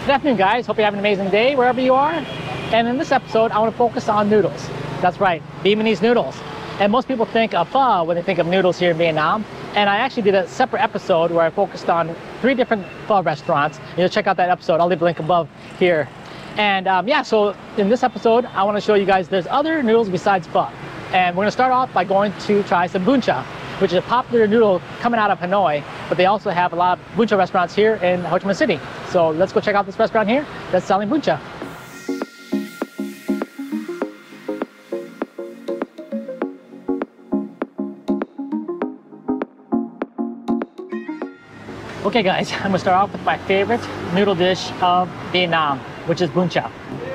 Good afternoon, guys. Hope you have an amazing day wherever you are. And in this episode, I want to focus on noodles. That's right, Vietnamese noodles. And most people think of pho when they think of noodles here in Vietnam. And I actually did a separate episode where I focused on 3 different pho restaurants. You'll check out that episode. I'll leave the link above here. And yeah, so in this episode, I want to show you guys there's other noodles besides pho. And we're going to start off by going to try some bún chả, which is a popular noodle coming out of Hanoi, but they also have a lot of bún chả restaurants here in Ho Chi Minh City. So let's go check out this restaurant here that's selling bún chả. Okay guys, I'm gonna start off with my favorite noodle dish of Vietnam, which is bún chả.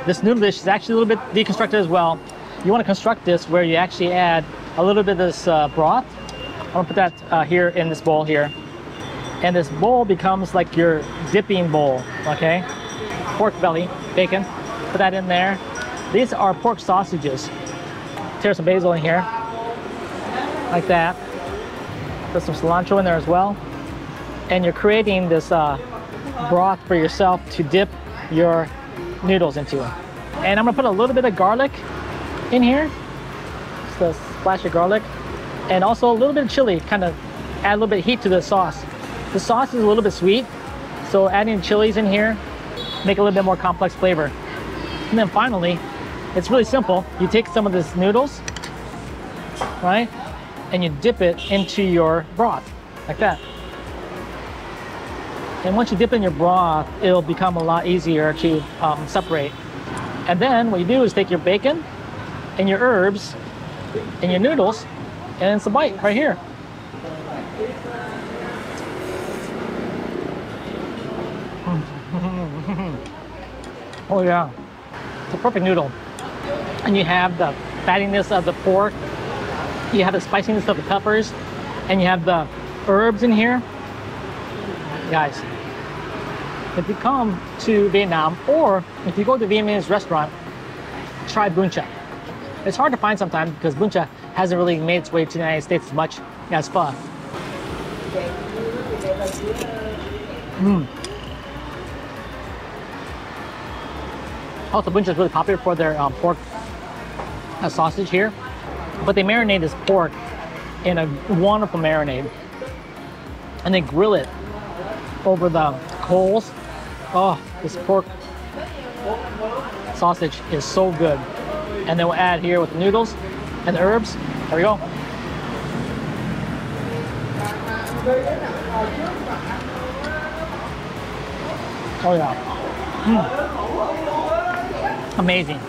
This noodle dish is actually a little bit deconstructed as well. You want to construct this where you actually add a little bit of this broth. I'm gonna put that here in this bowl here. And this bowl becomes like your dipping bowl, okay? Pork belly, bacon, put that in there. These are pork sausages. Tear some basil in here, like that. Put some cilantro in there as well. And you're creating this broth for yourself to dip your noodles into. And I'm gonna put a little bit of garlic in here, just a splash of garlic, and also a little bit of chili, kind of add a little bit of heat to the sauce. The sauce is a little bit sweet, so adding chilies in here make a little bit more complex flavor. And then finally, it's really simple. You take some of this noodles, right, and you dip it into your broth, like that. And once you dip in your broth, it'll become a lot easier to separate. And then what you do is take your bacon and your herbs and your noodles, and it's a bite right here. Oh yeah, it's a perfect noodle. And you have the fattiness of the pork, you have the spiciness of the peppers, and you have the herbs in here. Guys, if you come to Vietnam, or if you go to a Vietnamese restaurant, try bún chả. It's hard to find sometimes because bún chả hasn't really made its way to the United States as much as pho. Also, bún chả is really popular for their pork sausage here, but they marinate this pork in a wonderful marinade, and they grill it over the coals. Oh, this pork sausage is so good. And then we'll add here with the noodles and the herbs. There we go. Oh yeah. Amazing.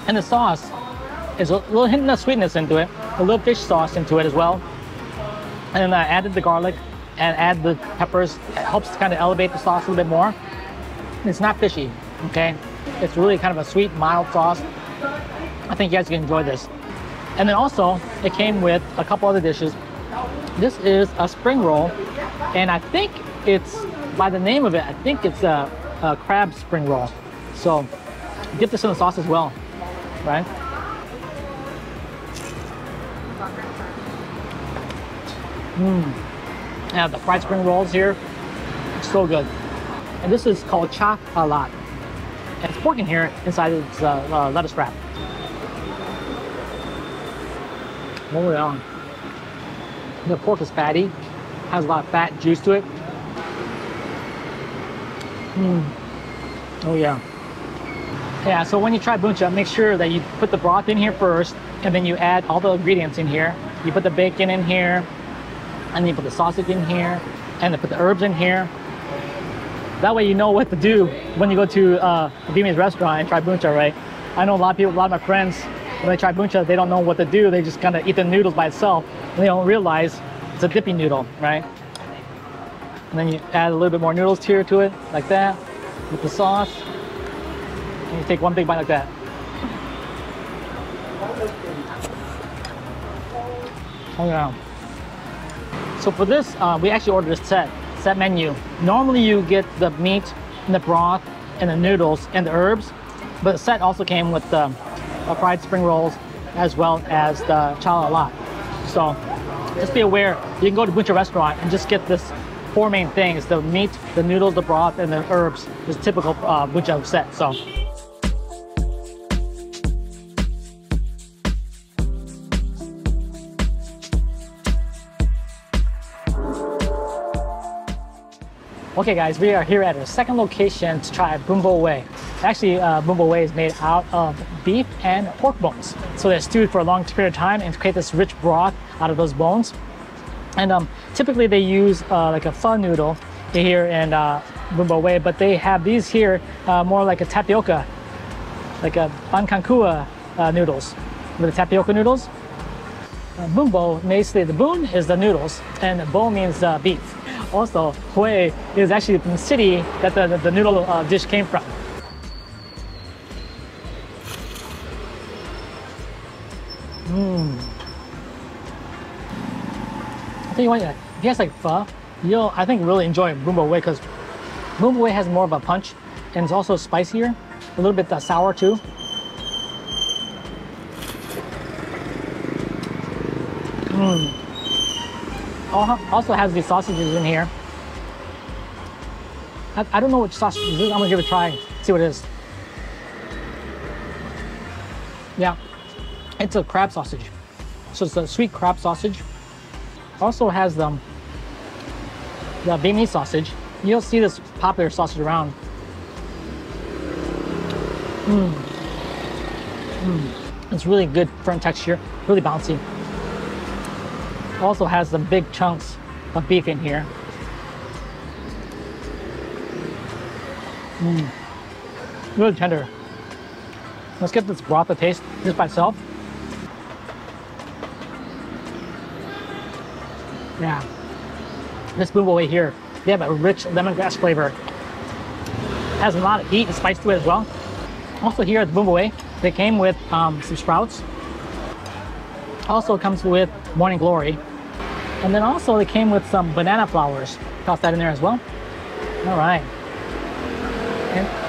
And the sauce is a little hint of sweetness into it, a little fish sauce into it as well. And then I added the garlic and add the peppers. It helps to kind of elevate the sauce a little bit more. It's not fishy, okay? It's really kind of a sweet, mild sauce. I think you guys can enjoy this. And then also, it came with a couple other dishes. This is a spring roll, and I think it's, by the name of it, I think it's a crab spring roll. So, dip this in the sauce as well, right? I have the fried spring rolls here. It's so good. And this is called cha a lat. And it's pork in here inside its lettuce wrap. Oh yeah. The pork is fatty, has a lot of fat juice to it. Oh yeah. Yeah, so when you try bún chả, make sure that you put the broth in here first, and then you add all the ingredients in here. You put the bacon in here, and then you put the sausage in here, and then put the herbs in here. That way you know what to do when you go to a Vietnamese restaurant and try bún chả, right? I know a lot of people, a lot of my friends, when they try bún chả, they don't know what to do. They just kind of eat the noodles by itself, and they don't realize it's a dipping noodle, right? And then you add a little bit more noodles here to it, like that, with the sauce. And you take one big bite like that. Oh yeah. So for this, we actually ordered a set menu. Normally you get the meat and the broth and the noodles and the herbs, but the set also came with the fried spring rolls as well as the cha a lat. So just be aware, you can go to bún chả restaurant and just get this four main things: the meat, the noodles, the broth, and the herbs. Is typical buncha set. So. Okay guys, we are here at our second location to try Bumbo Wei. Actually, Bumbo Wei is made out of beef and pork bones. So they're stewed for a long period of time and to create this rich broth out of those bones. And typically they use like a pho noodle here in Bumbo Wei, but they have these here more like a tapioca, like a bankankua noodles, with the tapioca noodles. Bumbo, basically the bun is the noodles and bo means beef. Also, Hue is actually the city that the noodle dish came from. I tell you what, if you guys like pho, you'll, I think, really enjoy Bumbo Wei because Bumbo Wei has more of a punch and it's also spicier, a little bit sour too. Also has these sausages in here. I don't know which sausage this is. I'm gonna give it a try, see what it is. Yeah, it's a crab sausage. So it's a sweet crab sausage. Also has the Vietnamese sausage. You'll see this popular sausage around. It's really good, firm texture, really bouncy. Also has some big chunks of beef in here. Really tender. Let's get this broth to taste just by itself. Yeah, this Bumbo Wei here, they have a rich lemongrass flavor. Has a lot of heat and spice to it as well. Also here at the Bumbo Wei, they came with some sprouts. Also comes with Morning Glory. And then also they came with some banana flowers. Toss that in there as well. All right.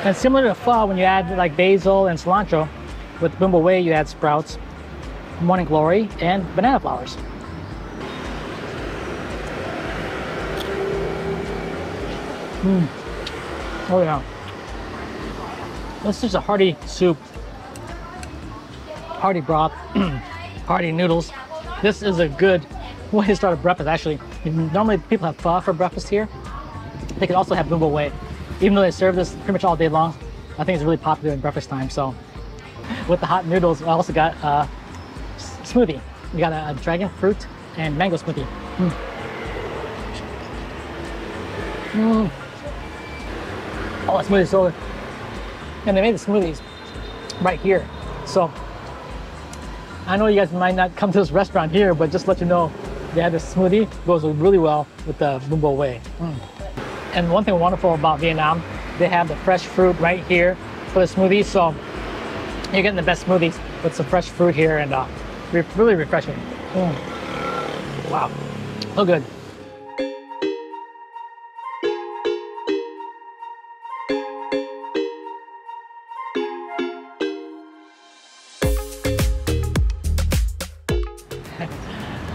And similar to pho, when you add like basil and cilantro, with Bumbo Wei you add sprouts, Morning Glory, and banana flowers. Oh yeah. This is just a hearty soup, hearty broth, hearty noodles. This is a good way to start a breakfast, actually. Normally people have pho for breakfast here. They could also have Bumbo Wei. Even though they serve this pretty much all day long, I think it's really popular in breakfast time. So with the hot noodles, I also got a smoothie. We got a dragon fruit and mango smoothie. Oh, that smoothie is so good. And they made the smoothies right here. So I know you guys might not come to this restaurant here, but just to let you know, they have this smoothie, goes really well with the Bumbo Wei. And one thing wonderful about Vietnam, they have the fresh fruit right here for the smoothies. So you're getting the best smoothies with some fresh fruit here, and really refreshing. Wow, so good.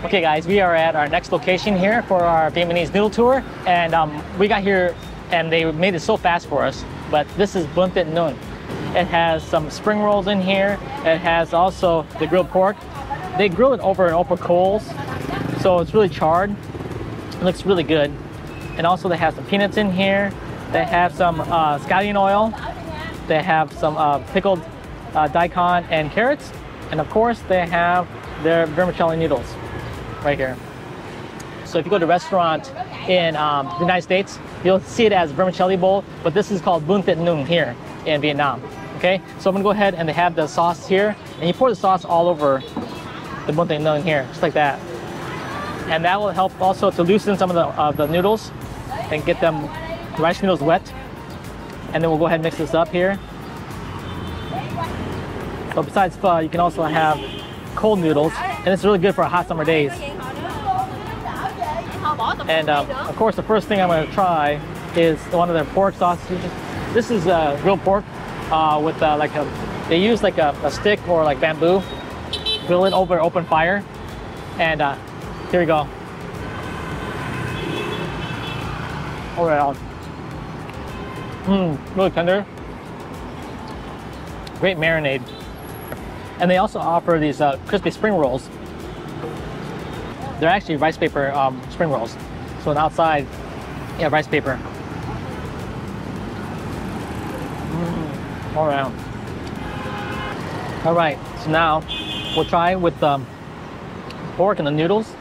Okay guys, we are at our next location here for our Vietnamese noodle tour, and we got here and they made it so fast for us, but this is Bun Thit Nun. It has some spring rolls in here. It has also the grilled pork. They grill it over open coals, so it's really charred. It looks really good. And also they have some peanuts in here. They have some scallion oil. They have some pickled daikon and carrots. And of course they have their vermicelli noodles right here. So if you go to a restaurant in the United States, you'll see it as vermicelli bowl, but this is called Bun Thit Nun here in Vietnam. Okay, so I'm gonna go ahead and they have the sauce here, and you pour the sauce all over the Bun Thit Nun here, just like that. And that will help also to loosen some of the noodles and get them rice noodles wet. And then we'll go ahead and mix this up here. So besides pho, you can also have cold noodles, and it's really good for hot summer days. And of course, the first thing I'm going to try is one of their pork sausages. This is grilled pork with they use like a stick or like bamboo, grill it over open fire. And here we go. all around. Really tender. Great marinade. And they also offer these crispy spring rolls. They're actually rice paper spring rolls. So on the outside, you have rice paper. All around. All right, so now we'll try with pork and the noodles.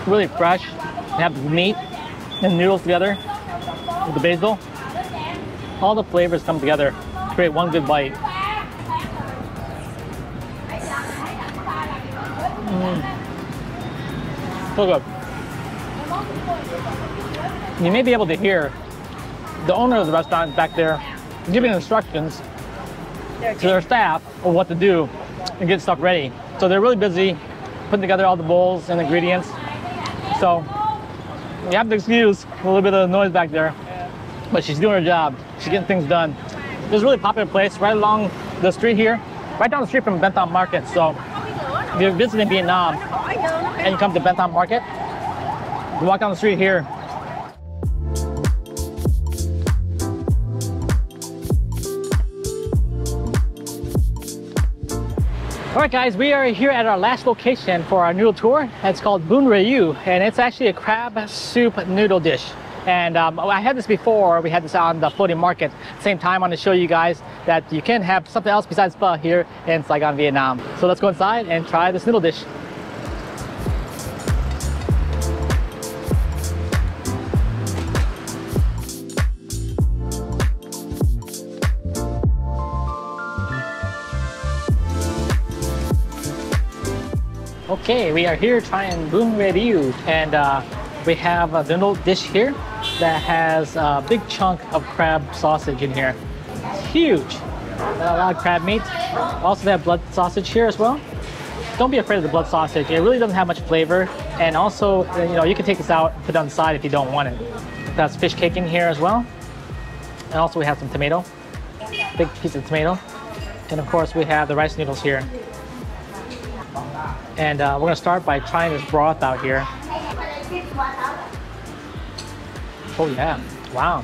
Really fresh. You have the meat and noodles together with the basil. All the flavors come together to create one good bite. So good. You may be able to hear the owner of the restaurant back there giving instructions to their staff on what to do and get stuff ready. So they're really busy putting together all the bowls and ingredients. So you have to excuse a little bit of noise back there, but she's doing her job. She's getting things done. There's a really popular place right along the street here, right down the street from Ben Thanh Market. So if you're visiting Vietnam and you come to Ben Thanh Market, you walk down the street here. All right, guys, we are here at our last location for our noodle tour. It's called Bún Rieu, and it's actually a crab soup noodle dish. And I had this before. We had this on the floating market. Same time, I want to show you guys that you can have something else besides pho here in Saigon, Vietnam. So let's go inside and try this noodle dish. Okay, we are here trying Bún Rieu, and we have a noodle dish here that has a big chunk of crab sausage in here. It's huge. A lot of crab meat. Also, they have blood sausage here as well. Don't be afraid of the blood sausage. It really doesn't have much flavor, and also, you know, you can take this out and put it on the side if you don't want it. That's fish cake in here as well, and also we have some tomato, big piece of tomato, and of course we have the rice noodles here. And we're gonna start by trying this broth out here. Oh yeah, wow.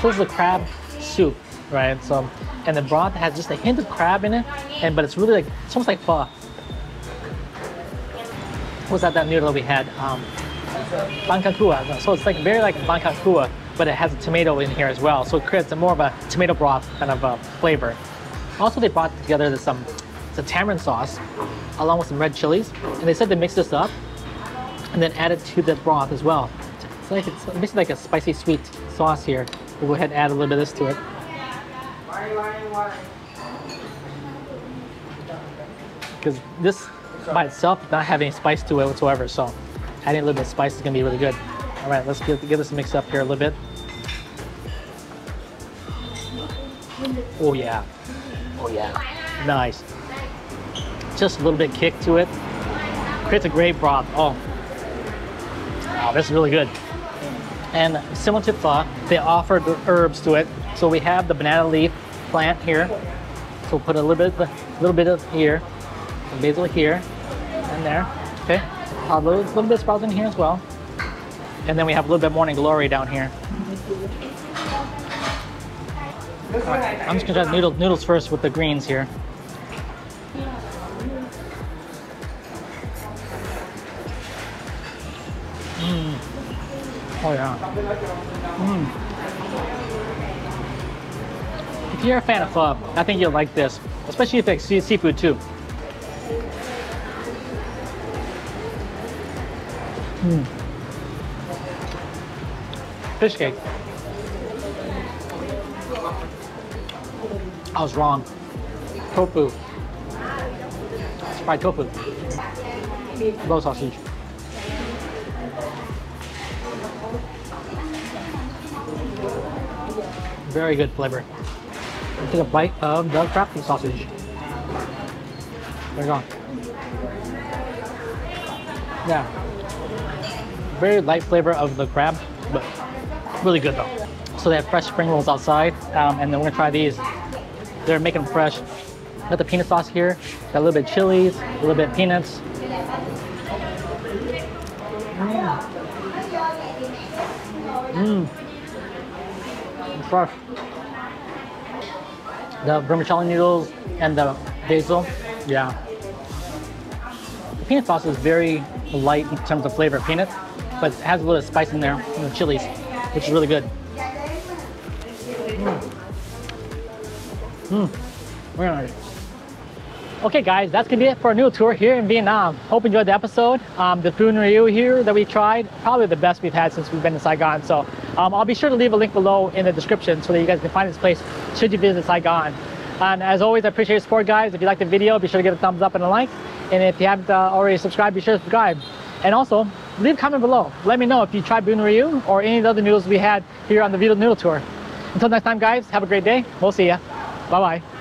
So this is a crab soup, right? So, and the broth has just a hint of crab in it, but it's really like, it's almost like pho. What's that noodle we had? Bánh canh cua. So it's like very like bánh canh cua, but it has a tomato in here as well. So it creates more of a tomato broth kind of flavor. Also, they brought together this it's a tamarind sauce along with some red chilies, and they said they mix this up and then add it to the broth as well. It's basically like a spicy sweet sauce here. We'll go ahead and add a little bit of this to it. Because this by itself does not have any spice to it whatsoever, so adding a little bit of spice is gonna be really good. All right, let's get this mixed up here a little bit. Oh yeah, oh yeah, nice. Just a little bit kick to it. Creates a great broth. Oh, wow, this is really good. And similar to pho, they offer the herbs to it. So we have the banana leaf plant here. So we'll put a little bit of here, some basil here, and there. Okay, a little bit of sprouts in here as well. And then we have a little bit morning glory down here. All right, I'm just gonna try the noodles first with the greens here. Oh yeah. If you're a fan of pho, I think you'll like this, especially if you like seafood too. Fish cake. I was wrong. Tofu. It's fried tofu. Low sausage. Very good flavor. I'll take a bite of the crab sausage. There you go. Yeah. Very light flavor of the crab, but really good though. So they have fresh spring rolls outside, and then we're gonna try these. They're making them fresh. Got the peanut sauce here. Got a little bit of chilies, a little bit of peanuts. Fresh. The vermicelli noodles and the basil, yeah. The peanut sauce is very light in terms of flavor of peanuts, but it has a little spice in there, and the chilies, which is really good. Very nice. Okay guys, that's gonna be it for our noodle tour here in Vietnam. Hope you enjoyed the episode. The Bún Rieu here that we tried, probably the best we've had since we've been to Saigon. So I'll be sure to leave a link below in the description so that you guys can find this place should you visit Saigon. And as always, I appreciate your support, guys. If you like the video, be sure to give it a thumbs up and a like. And if you haven't already subscribed, be sure to subscribe. And also, leave a comment below. Let me know if you tried Bún Rieu or any of the other noodles we had here on the Vietnam Noodle Tour. Until next time, guys, have a great day. We'll see ya. Bye-bye.